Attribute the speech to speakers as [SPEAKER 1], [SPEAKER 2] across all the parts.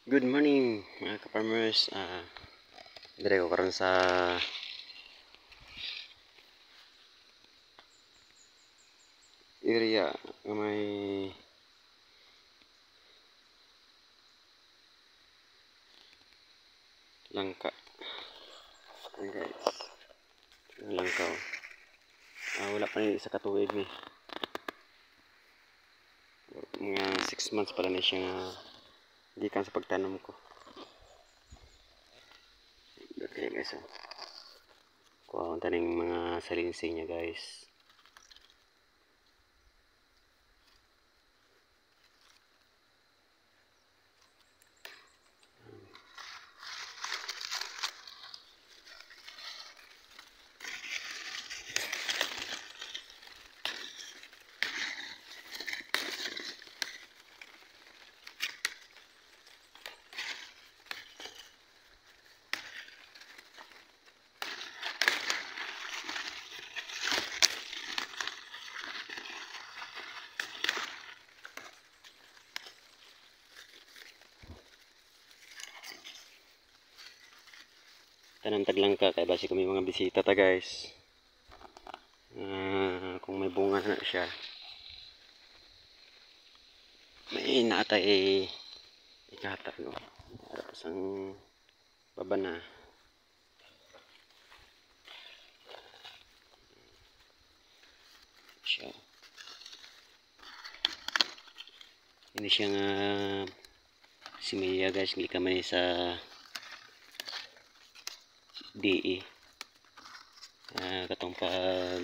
[SPEAKER 1] Good morning mga ka-farmers. Dire ko karon sa area na may langka. Ayan guys. Ang langkaw. Wala pa ni isa katuig ni. Mga 6 months pala na siya nga gikan sa pagtanom ko. Okay guys. Kuha ko taning mga salinsing niya guys. Tanang taglangka kay basi kami mga bisita ta guys. Kung may bunga na siya. May naatay ikahatap no. Tapos ang baba na. Siya. Ini siya nga si Mia guys, hindi ka man sa DE. Katong pag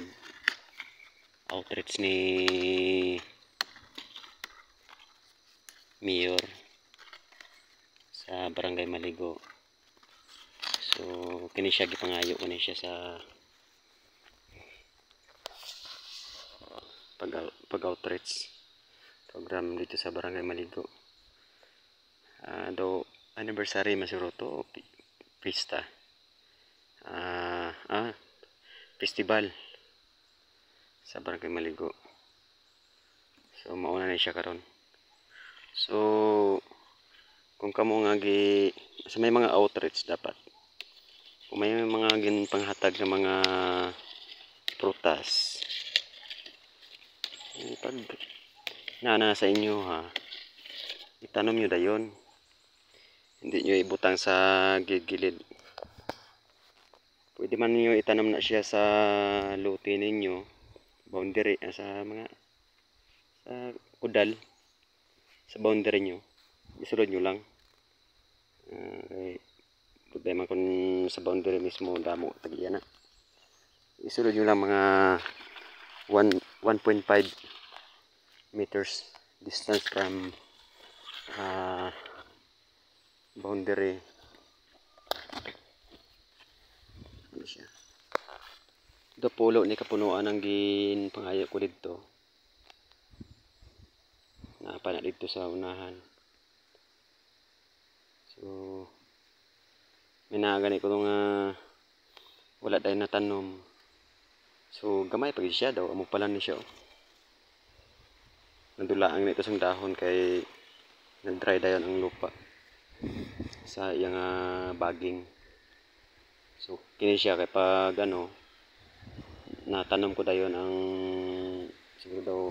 [SPEAKER 1] outreach ni Mayor sa Barangay Maligo. So kini siya gipangayo ko ni siya sa pag-outreach program dito sa Barangay Maligo. Do anniversary masuroto pista. Festival sa Barangay Maligo. So mauna na siya karon. So kung kamo nga sa may mga outreach dapat kung may mga panghatag ng mga prutas pag naana sa inyo itanom nyo dayon, hindi nyo ibutang sa gilid. Pwede man niyo itanam na siya sa lote ninyo, boundary sa mga sa kudal sa boundary nyo. Isulod nyo lang. Problema kung sa boundary mismo damo tagiya na. Isulod nyo lang mga 1.5 meters distance from boundary. Siya. Ito pulo ni kapunuan ang ginpangayo ko dito. Napana dito sa unahan. So minagani ko nga wala dahil natanom. So gamay pag siya daw amo pala ni siya. Nandulaang nito sang dahon kay nag-dry dayon ang lupa sa iyang baging. So kini siya kay pag natanom ko dayon ang siguro daw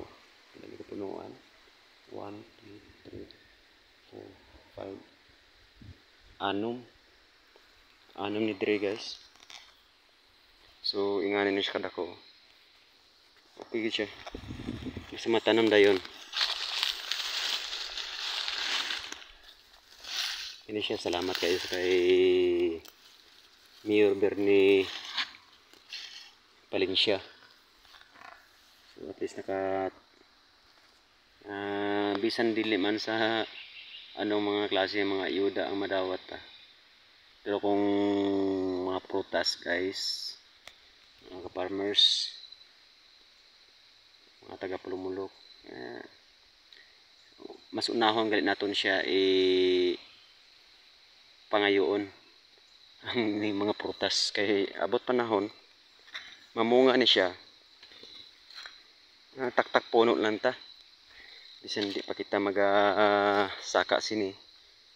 [SPEAKER 1] dali ko punuan 1, 2, 3, 4, 5 anom ni dire guys. So inganin ni siya kadako. Okay siya. Bisa matanom dayon. Ini siya, salamat kayo kay Mayor Bernie Palencia. So at least bisan dili man sa mga klase mga ayuda ang madawat pero kung mga prutas guys, mga farmers, mga taga Pulumulok, mas unahon galit naton siya pangayoon ang mga prutas kay abot panahon mamunga ni siya. Taktak puno lang ta bisan di pa kita saka sini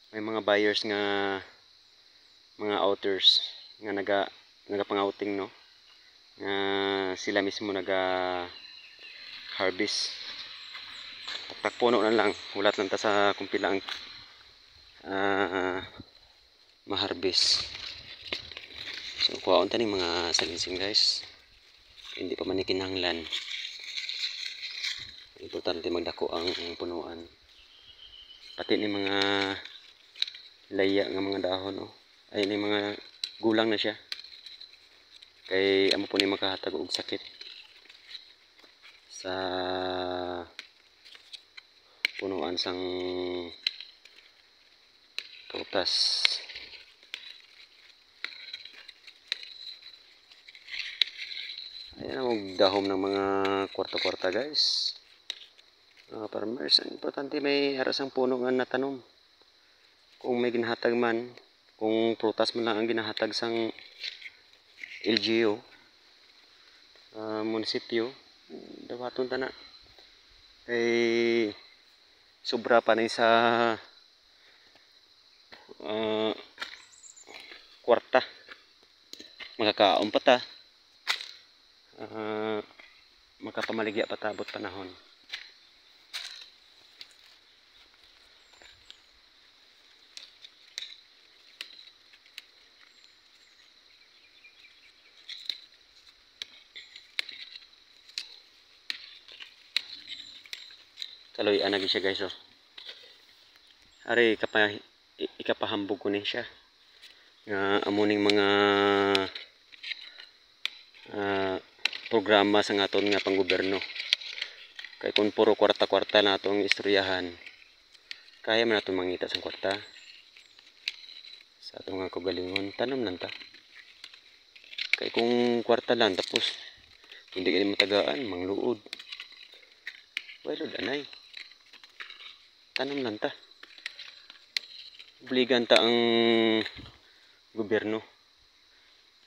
[SPEAKER 1] may mga buyers nga mga outers nga nagapang-outing, no, nga sila mismo harvest. Takpuno na lang, ulat lang ta sa kung pila ang ma-harvest. So kuhaon ta ning mga salinsing guys, hindi pa man kinahanglan. Importante magdako ang punuan, pati ni mga laya nga mga dahon, oh. Ay ni mga gulang na siya, kay amo po ni makahatag og sakit sa punuan sang prutas. Ayan ang dahom ng mga kwarta-kwarta guys. Mga farmers, ang importante may arasang puno nga natanom. Kung may ginahatag man, kung prutas man lang ang ginahatag sang LGU, munisipyo, dawaton ta na. Kay sobra pa na sa kwarta. Makakaon pa ta. Makapamaligya pa tabot panahon. Kaloy anagi siya guys, oh. Ari ikapahambog ko ni siya nga amuning mga programa sa ngaton nga panggobyerno. Kay kung puro kwarta-kwarta na atong istoryahan, kaya man naton mangita sa kwarta. Sa atong nga kagalingon, tanom lang ta. Kay kung kwarta lang tapos hindi ka matagaan, mangluod, walod anay. Tanom lang ta. Obligan ta ang gobyerno.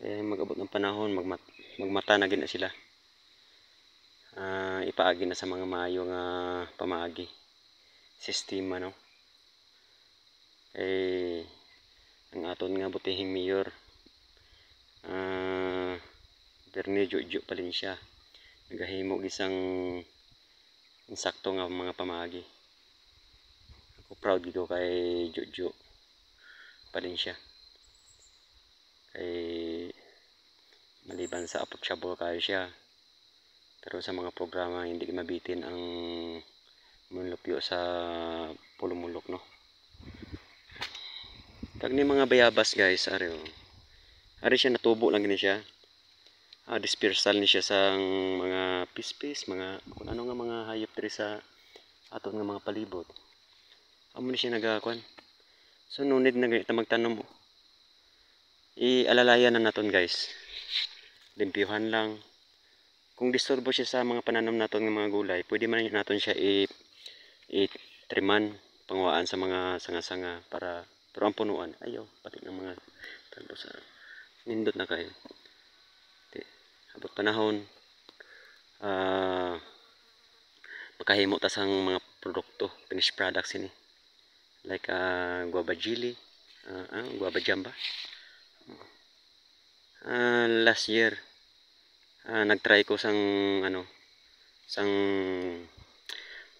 [SPEAKER 1] Mag-abot ng panahon, magmata na gina sila. Ipaagi na sa mga maayo nga pamaagi sistema, no. Ang aton nga butihing mayor, Bernie Jojo Palencia, nagahimo isang insakto nga mga pamaagi. Ako proud gito kay Jojo Palencia. Kay maliban sa approachable kayo siya, pero sa mga programa hindi mabitin ang munlupyo sa pulumulok, no. Kag ni mga bayabas guys, ari siya natubo lang gini siya. Dispersal ni siya sa mga pispis, mga kung ano nga mga hayop diri sa aton nga mga palibot. Amo ni siya nagakuan. So no need na ganito magtanom. Ialalayan na naton guys. Limpyuhan lang. Kung disturbo siya sa mga pananom naton nga mga gulay, pwede man naton siya i-triman, pangwaan sa mga sanga-sanga para pero ang punuan ayaw pati ng mga talbo sa nindot na kayo. Abot panahon, makahimo ta sang mga produkto, finished products ini. Like guava jelly, guava jamba. Last year, nagtry ko sang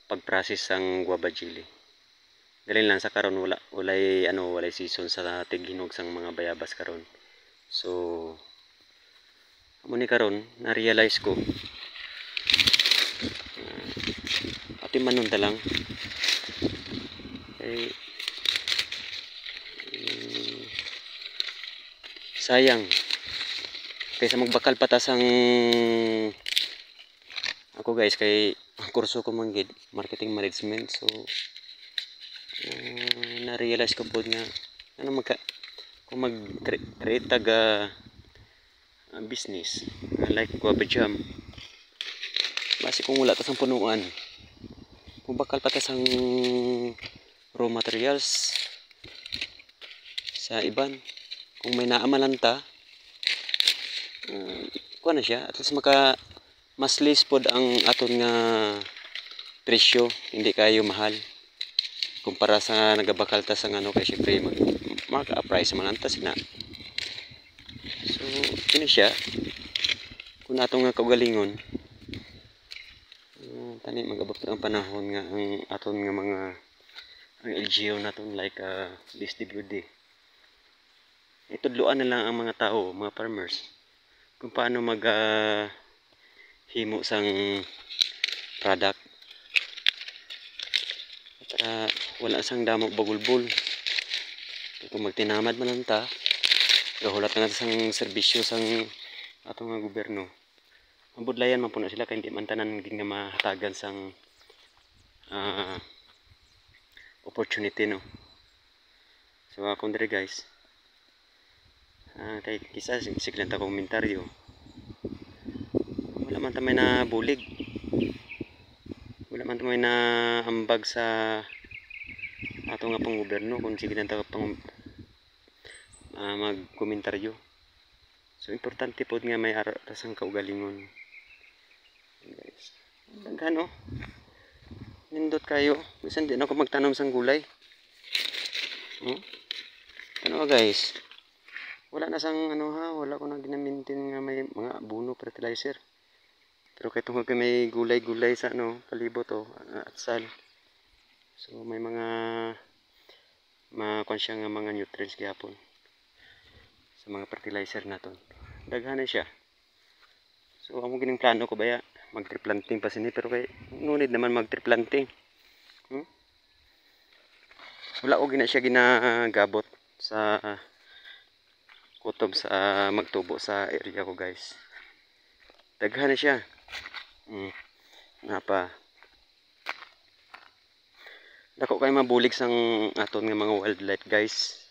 [SPEAKER 1] pag-process sang guava jelly. Galing lang sa karon walay season sa tighinog sang mga bayabas karon. So amo ni karon na-realize ko ati manon ta lang sayang kaysa magbakal patas ang ako guys, kay kurso ko manggid marketing management. So na-realize ko po nga kung mag-create taga business like guava jam, basi kung wala tas ang punuan, kung bakal patas ang raw materials sa iban, kung may naamalan ta, kuha na siya, at least mas less pod ang aton nga presyo, hindi kayo mahal. kumpara sa nagabakal ta sang ano kay syempre maka-apply sa mananta sina. So kini siya kung atong nga kaugalingon tani magabot ang panahon nga ang aton nga mga ang LGU naton like DSWD itudloan na lang ang mga tao, mga farmers kung paano mag himo sang product at wala sang damo bagulbol kung magtinamad man lang ta gahulat na sang serbisyo sang atong nga gobyerno mabudlayan man po na sila kay hindi man tanan nga mahatagan sang opportunity no. So akong dire guys kay kisa siglan ta komentaryo wala man ta may nabulig wala man ta may naambag sa ato nga pang gobyerno kung siglan ta pang magkomentaryo. So importante pod nga may arasang kaugalingon guys. Daghan nindot kayo bisan di na ako magtanom sang gulay. Ano guys, wala na sang wala ko na ginamintin nga may mga abono fertilizer. Pero kay tungod kay may gulay-gulay sa palibot atsal. So may mga makunsya nga mga nutrients gyapon sa mga fertilizer naton. Daghan na siya. So amo gining plano ko baya mag-tree planting pa sini pero kay ngunit naman mag-tree planting. Wala og gina siya ginagabot sa kutob sa magtubo sa area ko guys. Daghan na siya. Napa dako kay mabulig sang aton nga mga wildlife guys.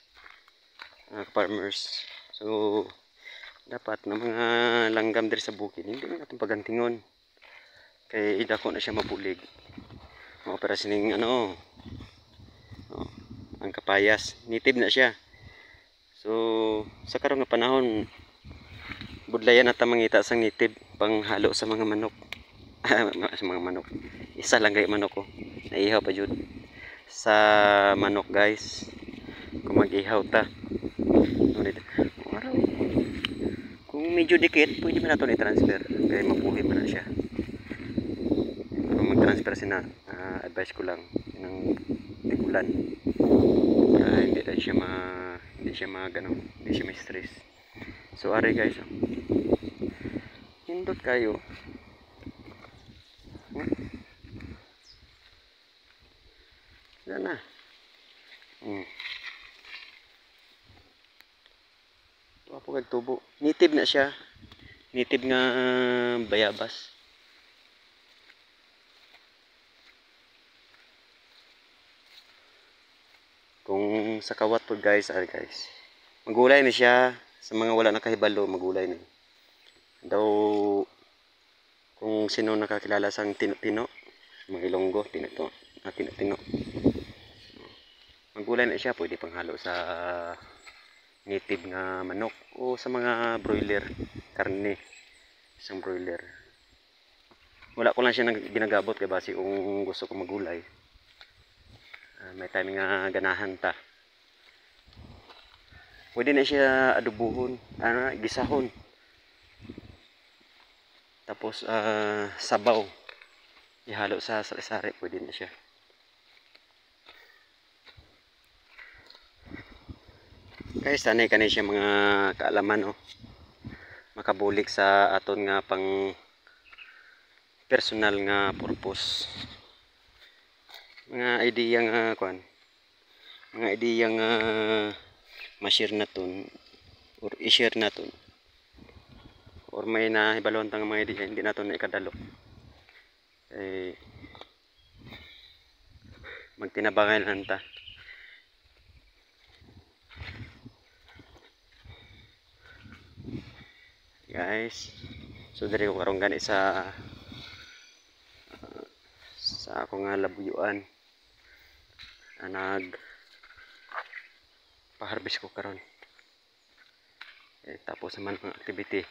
[SPEAKER 1] Farmers. So dapat na mga langgam diri sa bukid hindi natin pagantingon. Kay dako na siya mabulig. Maopera sining ang kapayas, native na siya. So sa karon nga panahon budlayan ata mangita sang native panghalo sa mga manok. Sa mga manok. Isa lang kay manok ko. Naihaw pa jud sa manok guys. Kung mag-ihaw ta. Kung medyo dikit, pwede man natin i-transfer. Kaya mabuhay man na siya. Kung mag-transfer sina, advice ko lang ng tigulan. Para hindi siya hindi siya ma-stress. So are guys, hindot kayo. Yan na. Ito po kagtubo. Native na siya. Native nga bayabas. Kung sa kawat po guys, magulay na siya. Sa mga wala nakahibalo, magulay na. Daw, kung sino nakakilala sang tino-tino, mga Ilonggo, tino-tino. Magulay na siya, pwede panghalo sa native nga manok o sa mga broiler, karne, isang broiler. Wala ko lang siya ginagabot kay basi kung gusto ko magulay. May time nga ganahan ta. Pwede na siya adubuhon, gisahon. Tapos sabaw. Ihalo sa sari-sari, pwede na siya. Guys, tanay kanay siya mga kaalaman makabulik sa aton nga pang personal nga purpose. Mga idea nga mga idea nga ma-share naton or i-share naton or may nahibalon tang mga idea hindi naton na ikadalo magtinabangan hanta guys. So diri ko karon gani sa ako nga labuyuan nag pa-harvest ko karon tapos naman ang activity